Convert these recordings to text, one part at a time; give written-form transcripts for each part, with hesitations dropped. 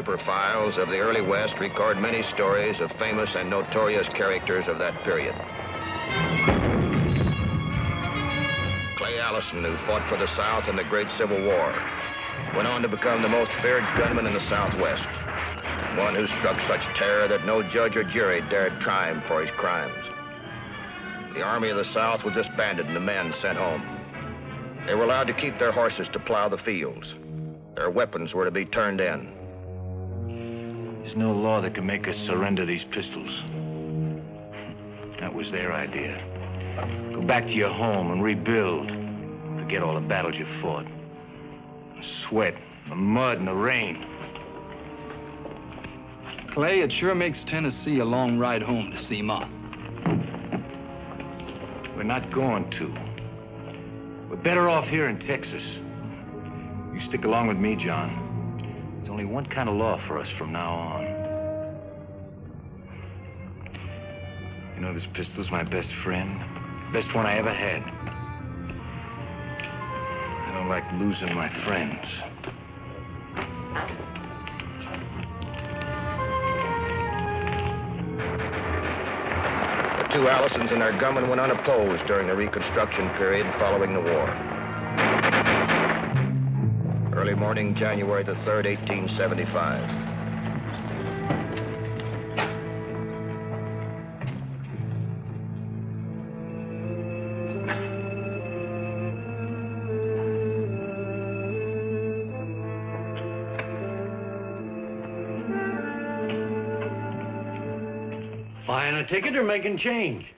newspaper files of the early West record many stories of famous and notorious characters of that period. Clay Allison, who fought for the South in the Great Civil War, went on to become the most feared gunman in the Southwest, one who struck such terror that no judge or jury dared try him for his crimes. The Army of the South was disbanded and the men sent home. They were allowed to keep their horses to plow the fields. Their weapons were to be turned in. There's no law that can make us surrender these pistols. That was their idea. Go back to your home and rebuild. Forget all the battles you fought. The sweat, the mud, and the rain. Clay, it sure makes Tennessee a long ride home to see Ma. We're not going to. We're better off here in Texas. You stick along with me, John. There's only one kind of law for us from now on. You know, this pistol's my best friend. Best one I ever had. I don't like losing my friends. The two Allisons and their gunmen went unopposed during the Reconstruction period following the war. Early morning, January the 3rd, 1875. Buying a ticket or making change?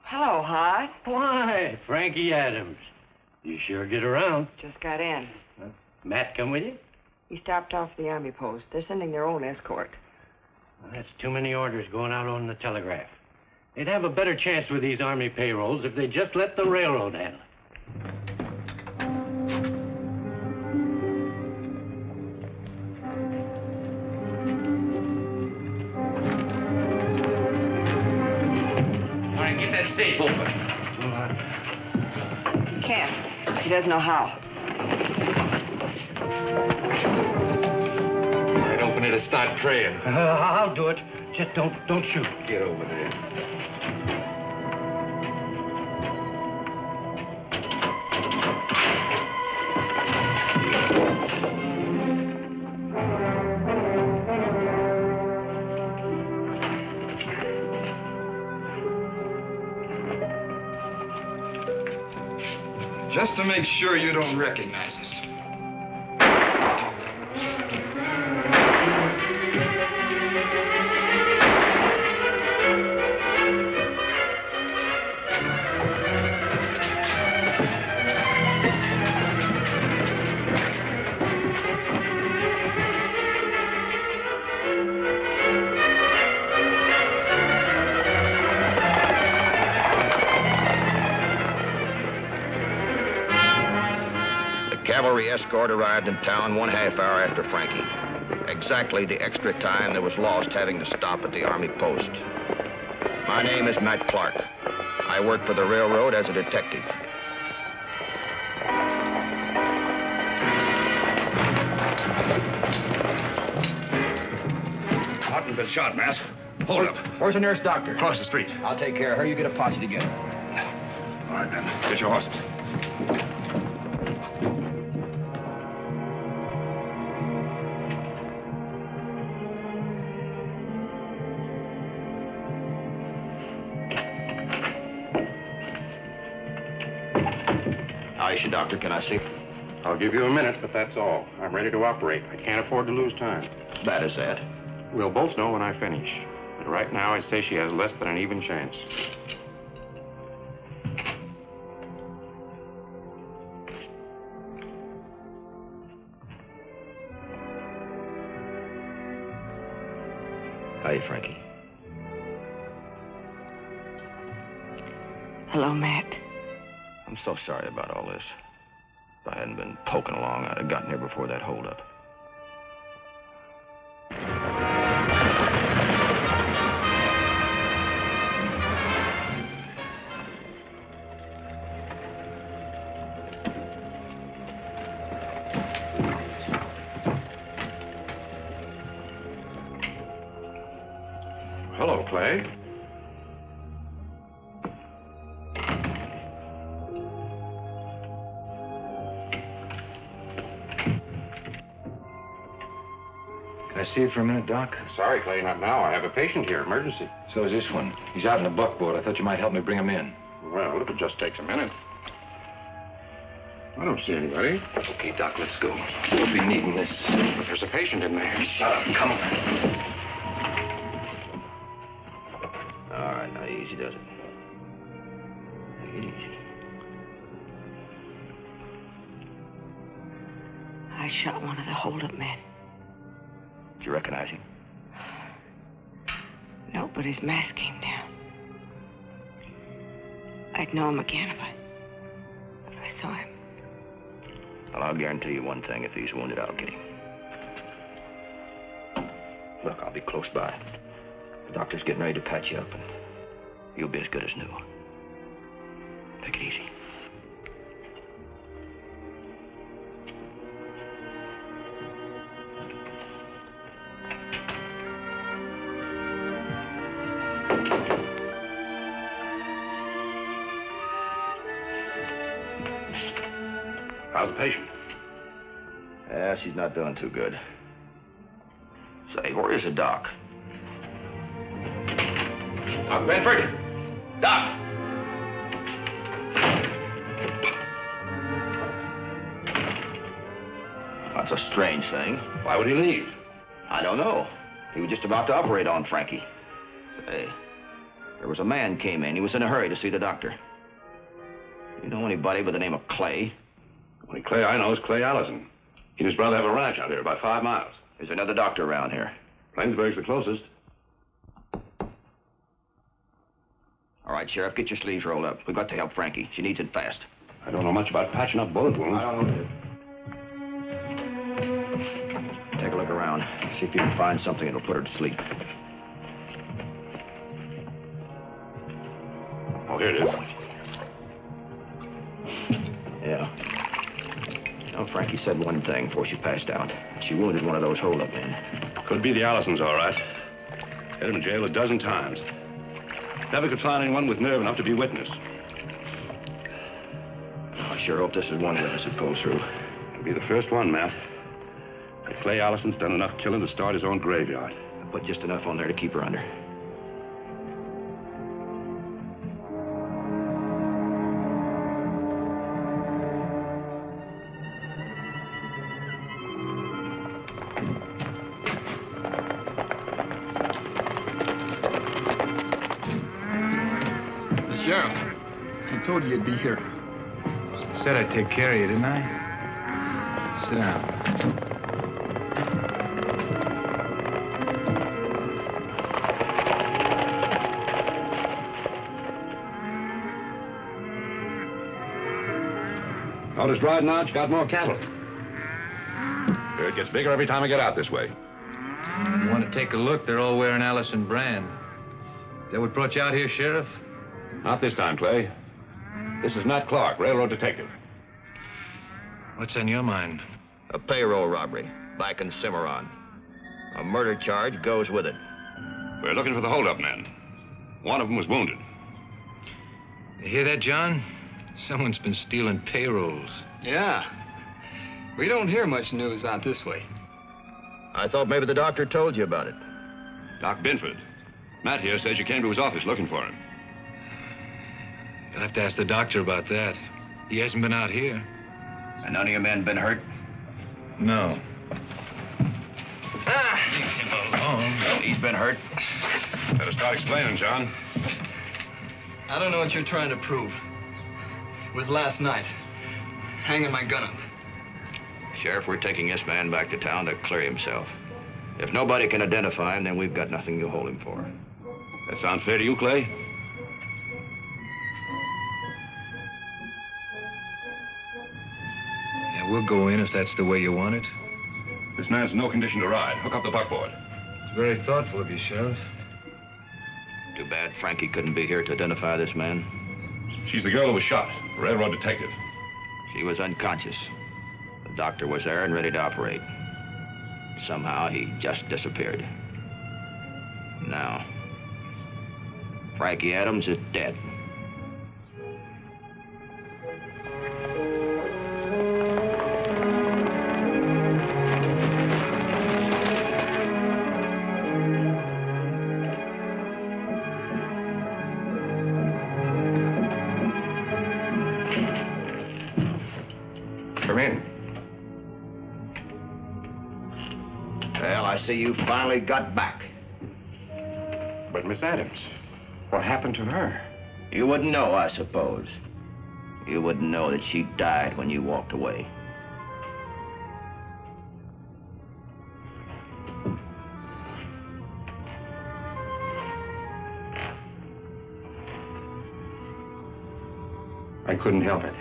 Hello, Hart. Why, Frankie Adams. You sure get around. Just got in. Matt come with you? He stopped off the Army post. They're sending their own escort. Well, that's too many orders going out on the telegraph. They'd have a better chance with these Army payrolls if they just let the railroad handle it. All right, get that safe open. He can't. He doesn't know how. I'd open it and start praying. I'll do it. Just don't shoot. Get over there. Just to make sure you don't recognize us. Cavalry escort arrived in town 1/2 hour after Frankie. Exactly the extra time that was lost having to stop at the Army post. My name is Matt Clark. I work for the railroad as a detective. Hardin's been shot, Matt. Hold up. Where's the nearest doctor? Across the street. I'll take care of her. You get a posse together. All right, then. Get your horses. How is she, Doctor? Can I see? I'll give you a minute, but that's all. I'm ready to operate. I can't afford to lose time. Bad as that. We'll both know when I finish. But right now, I'd say she has less than an even chance. Hi, Frankie. Hello, Matt. I'm so sorry about all this. If I hadn't been poking along, I'd have gotten here before that holdup. Hello, Clay. Can I see it for a minute, Doc? Sorry, Clay, not now. I have a patient here, emergency. So is this one. He's out in the buckboard. I thought you might help me bring him in. Well, if it just takes a minute. I don't see anybody. Okay, Doc, let's go. We'll be needing this. But there's a patient in there. Shut up. Come on. All right, now easy does it. Take it easy. I shot one of the hold-up men. Did you recognize him? No, but his mask came down. I'd know him again if I saw him. Well, I'll guarantee you one thing. If he's wounded, I'll get him. Look, I'll be close by. The doctor's getting ready to patch you up, and you'll be as good as new. Take it easy. How's the patient? Yeah, she's not doing too good. Say, where is the doc? Doc Benford! Doc! That's a strange thing. Why would he leave? I don't know. He was just about to operate on Frankie. Hey, there was a man came in. He was in a hurry to see the doctor. You know anybody by the name of Clay? The only Clay I know is Clay Allison. He and his brother have a ranch out here about 5 miles. There's another doctor around here. Plainsburg's the closest. All right, Sheriff, get your sleeves rolled up. We've got to help Frankie. She needs it fast. I don't know much about patching up bullet wounds. I don't know. Take a look around. See if you can find something that'll put her to sleep. Oh, here it is. Yeah. Well, Frankie said one thing before she passed out. She wounded one of those hold-up men. Could be the Allisons, all right. Had him in jail a dozen times. Never could find anyone with nerve enough to be witness. I sure hope this is one witness that pulls through. It'll be the first one, Matt. That Clay Allison's done enough killing to start his own graveyard. I put just enough on there to keep her under. Sheriff, I told you you'd be here. Said I'd take care of you, didn't I? Sit down. Noticed riding out, you got more cattle. It gets bigger every time I get out this way. You want to take a look? They're all wearing Allison brand. Is that what brought you out here, Sheriff? Not this time, Clay. This is Matt Clark, railroad detective. What's on your mind? A payroll robbery back in Cimarron. A murder charge goes with it. We're looking for the hold-up men. One of them was wounded. You hear that, John? Someone's been stealing payrolls. Yeah. We don't hear much news out this way. I thought maybe the doctor told you about it. Doc Binford. Matt here says you came to his office looking for him. You'll have to ask the doctor about that. He hasn't been out here. And none of your men been hurt? No. Leave him alone. He's been hurt. Better start explaining, John. I don't know what you're trying to prove. It was last night. Hanging my gun up. Sheriff, we're taking this man back to town to clear himself. If nobody can identify him, then we've got nothing to hold him for. That sound fair to you, Clay? Yeah, we'll go in if that's the way you want it. This man's in no condition to ride. Hook up the buckboard. It's very thoughtful of you, Sheriff. Too bad Frankie couldn't be here to identify this man. She's the girl who was shot, a railroad detective. She was unconscious. The doctor was there and ready to operate. Somehow he just disappeared. Now, Frankie Adams is dead. Come in. Well, I see you finally got back. But Miss Adams, what happened to her? You wouldn't know, I suppose. You wouldn't know that she died when you walked away. I couldn't help it.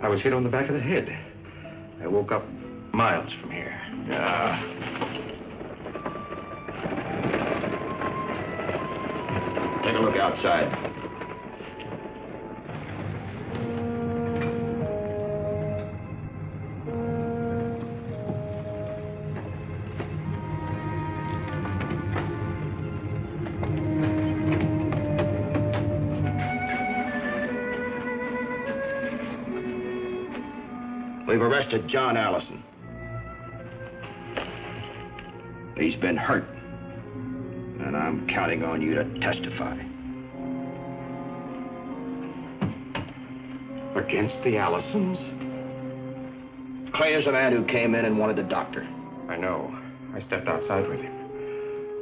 I was hit on the back of the head. I woke up miles from here. Take a look outside. We've arrested John Allison. He's been hurt, and I'm counting on you to testify. Against the Allisons? Clay is the man who came in and wanted the doctor. I know. I stepped outside with him.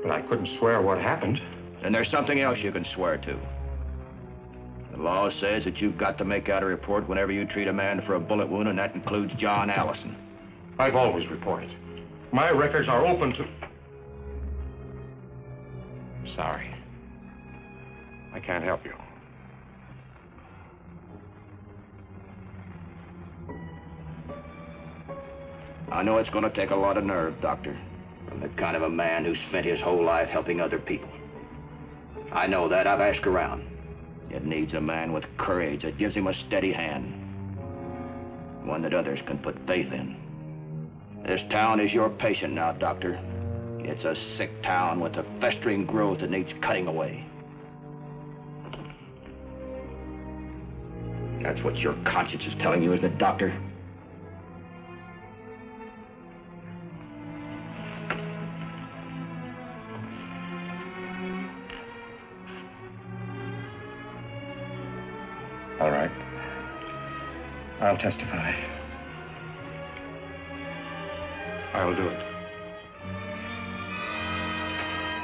But I couldn't swear what happened. And there's something else you can swear to. The law says that you've got to make out a report whenever you treat a man for a bullet wound, and that includes John Allison. I've always reported. My records are open to... Sorry. I can't help you. I know it's going to take a lot of nerve, Doctor, from the kind of a man who spent his whole life helping other people. I know that. I've asked around. It needs a man with courage that gives him a steady hand. One that others can put faith in. This town is your patient now, Doctor. It's a sick town with a festering growth that needs cutting away. That's what your conscience is telling you, isn't it, Doctor? All right. I'll testify. I'll do it.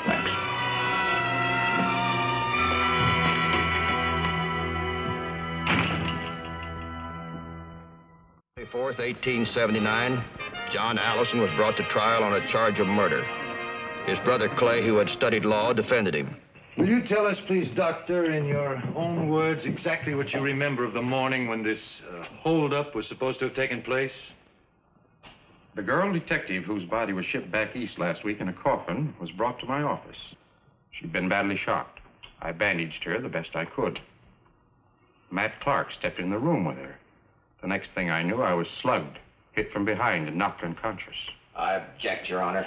Thanks. May 4th, 1879, John Allison was brought to trial on a charge of murder. His brother Clay, who had studied law, defended him. Will you tell us, please, Doctor, in your own words, exactly what you remember of the morning when this holdup was supposed to have taken place? The girl detective whose body was shipped back east last week in a coffin was brought to my office. She'd been badly shot. I bandaged her the best I could. Matt Clark stepped in the room with her. The next thing I knew, I was slugged, hit from behind and knocked unconscious. I object, Your Honor.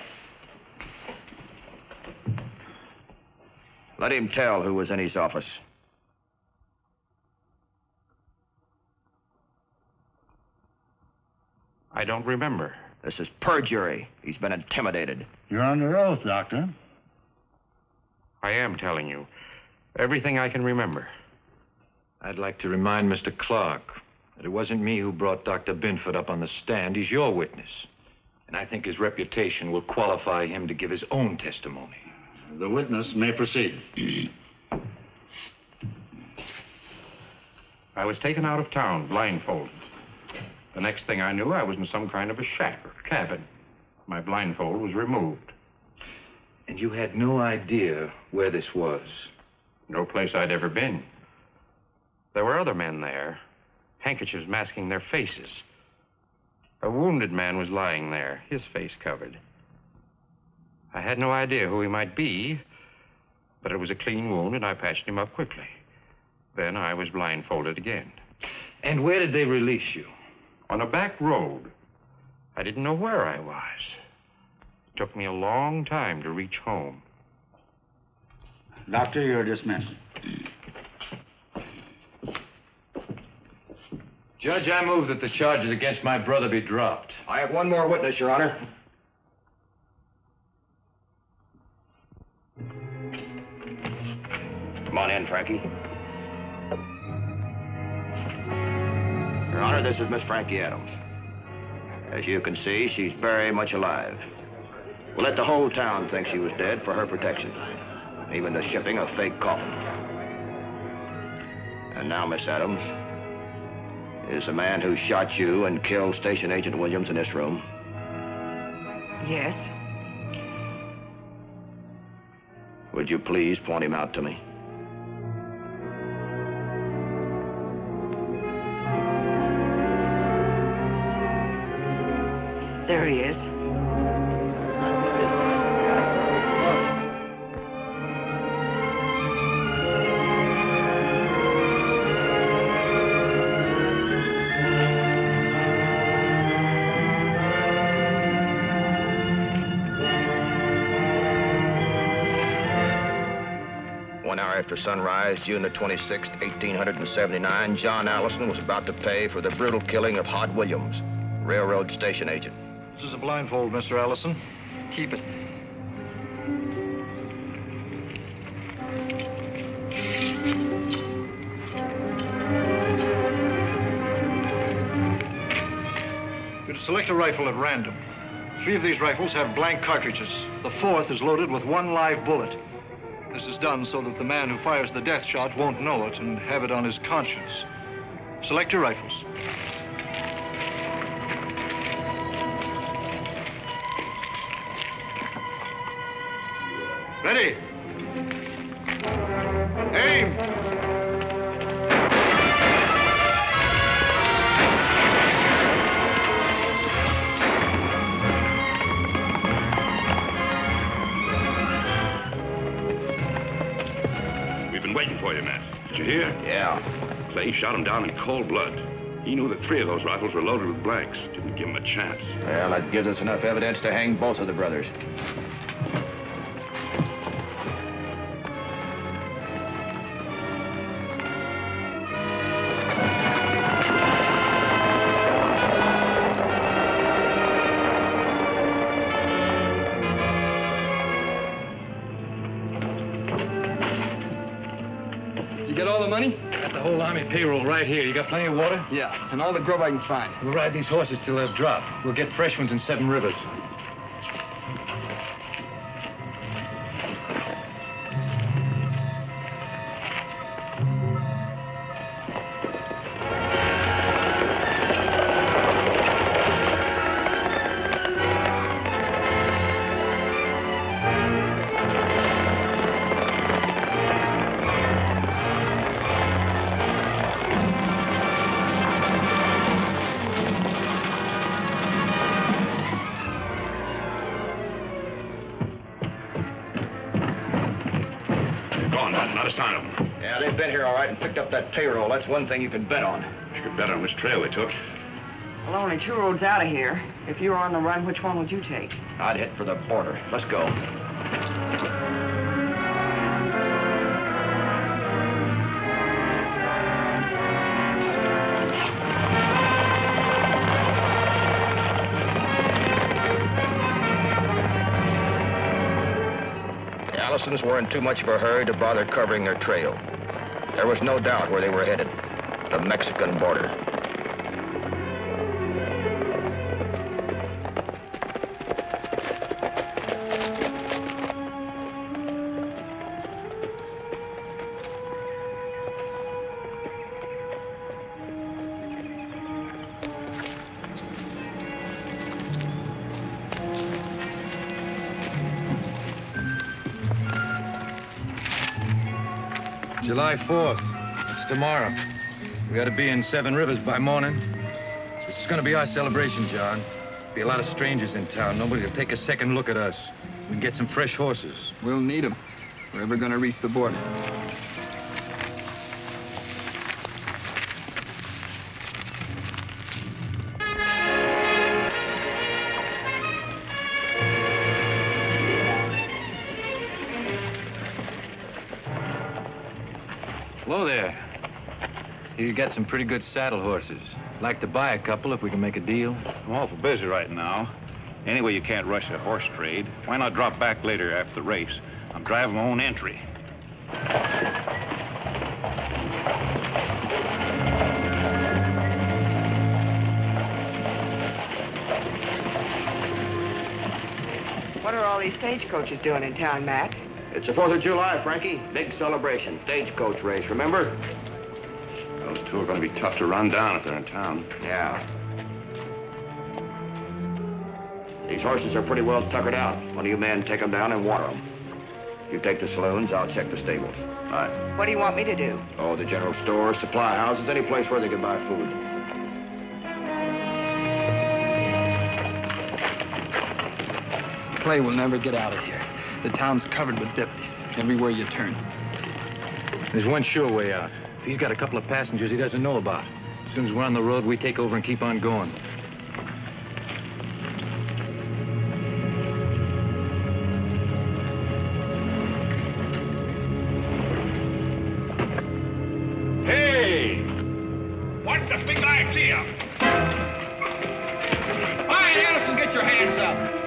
Let him tell who was in his office. I don't remember. This is perjury. He's been intimidated. You're under oath, Doctor. I am telling you everything I can remember. I'd like to remind Mr. Clark that it wasn't me who brought Dr. Binford up on the stand. He's your witness. And I think his reputation will qualify him to give his own testimony. The witness may proceed. I was taken out of town, blindfolded. The next thing I knew, I was in some kind of a shack or cabin. My blindfold was removed. And you had no idea where this was? No place I'd ever been. There were other men there, handkerchiefs masking their faces. A wounded man was lying there, his face covered. I had no idea who he might be, but it was a clean wound, and I patched him up quickly. Then I was blindfolded again. And where did they release you? On a back road. I didn't know where I was. It took me a long time to reach home. Doctor, you're dismissed. Judge, I move that the charges against my brother be dropped. I have one more witness, Your Honor. Come on in, Frankie. Your Honor, this is Miss Frankie Adams. As you can see, she's very much alive. We'll let the whole town think she was dead for her protection, even the shipping of fake coffin. And now, Miss Adams, is the man who shot you and killed Station Agent Williams in this room? Yes. Would you please point him out to me? There he is. After sunrise, June the 26th, 1879, John Allison was about to pay for the brutal killing of Hod Williams, railroad station agent. This is a blindfold, Mr. Allison. Keep it. You're to select a rifle at random. 3 of these rifles have blank cartridges. The 4th is loaded with 1 live bullet. This is done so that the man who fires the death shot won't know it and have it on his conscience. Select your rifles. Ready. Aim! Waiting for you, Matt. Did you hear? Yeah. Clay shot him down in cold blood. He knew that 3 of those rifles were loaded with blanks. Didn't give him a chance. Well, that gives us enough evidence to hang both of the brothers. Money? Got the whole Army payroll right here. You got plenty of water? Yeah, and all the grub I can find. We'll ride these horses till they're dropped. We'll get fresh ones in 7 Rivers. Not a sign of them. Yeah, they've been here all right and picked up that payroll. That's one thing you can bet on. You could bet on which trail they took. Well, only 2 roads out of here. If you were on the run, which one would you take? I'd hit for the border. Let's go. Allisons were in too much of a hurry to bother covering their trail. There was no doubt where they were headed, the Mexican border. July 4th. That's tomorrow. We got to be in 7 Rivers by morning. This is going to be our celebration, John. Be a lot of strangers in town. Nobody will take a second look at us. We can get some fresh horses. We'll need them. We're ever going to reach the border. Hello there. You got some pretty good saddle horses. Like to buy a couple if we can make a deal. I'm awful busy right now. Anyway, you can't rush a horse trade. Why not drop back later after the race? I'm driving my own entry. What are all these stagecoaches doing in town, Matt? It's the 4th of July, Frankie. Big celebration. Stagecoach race, remember? Those two are going to be tough to run down if they're in town. Yeah. These horses are pretty well tuckered out. One of you men take them down and water them. You take the saloons, I'll check the stables. All right. What do you want me to do? Oh, the general store, supply houses, any place where they can buy food. Clay will never get out of here. The town's covered with deputies, everywhere you turn. There's one sure way out. If he's got a couple of passengers he doesn't know about. As soon as we're on the road, we take over and keep on going. Hey! What's the big idea? All right, Allison, get your hands up.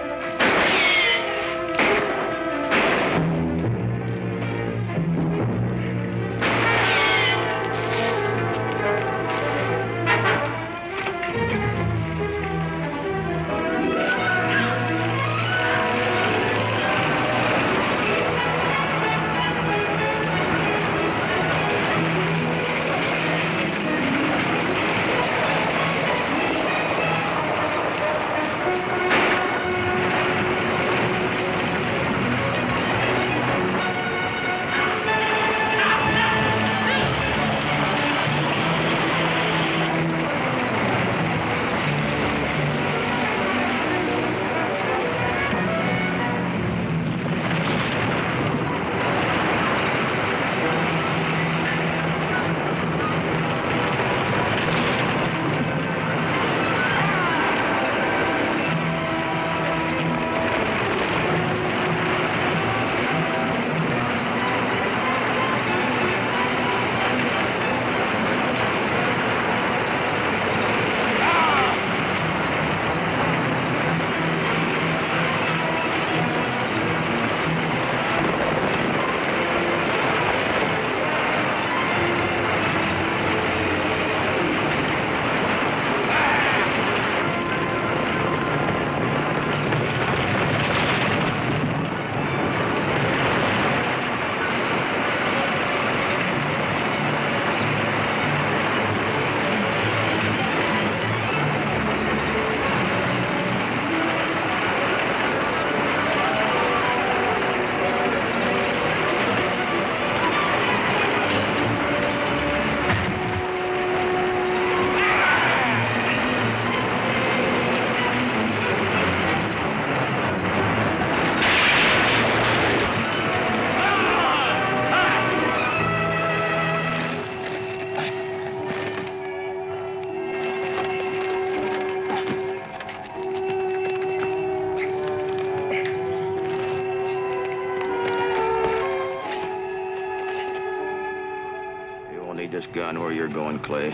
This gun where you're going, Clay.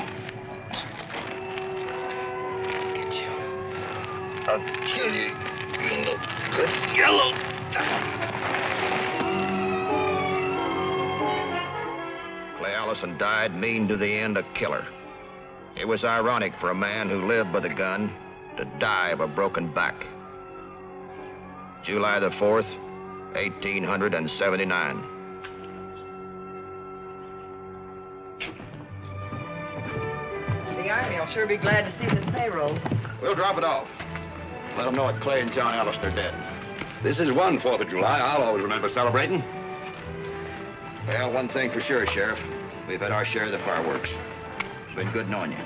I'll kill you, you little good yellow. Clay Allison died mean to the end, a killer. It was ironic for a man who lived by the gun to die of a broken back. July the 4th, 1879. The Army will sure be glad to see this payroll. We'll drop it off. Let them know that Clay and John Allison are dead. This is one 4th of July I'll always remember celebrating. Well, one thing for sure, Sheriff. We've had our share of the fireworks. It's been good knowing you.